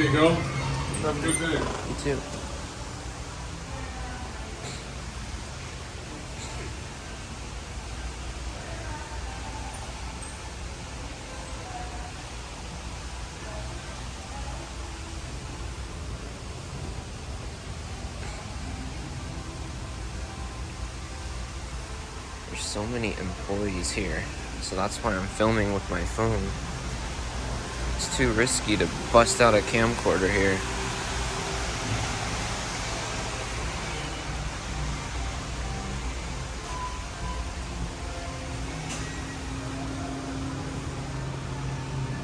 you go. Have a good day. You too. There's so many employees here, so that's why I'm filming with my phone. It's too risky to bust out a camcorder here.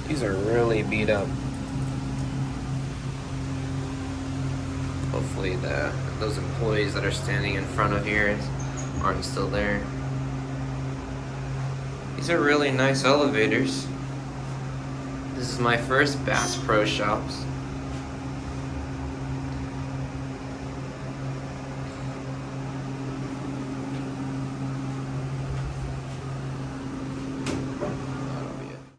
These are really beat up. Hopefully those employees that are standing in front of here aren't still there. These are really nice elevators. This is my first Bass Pro Shops.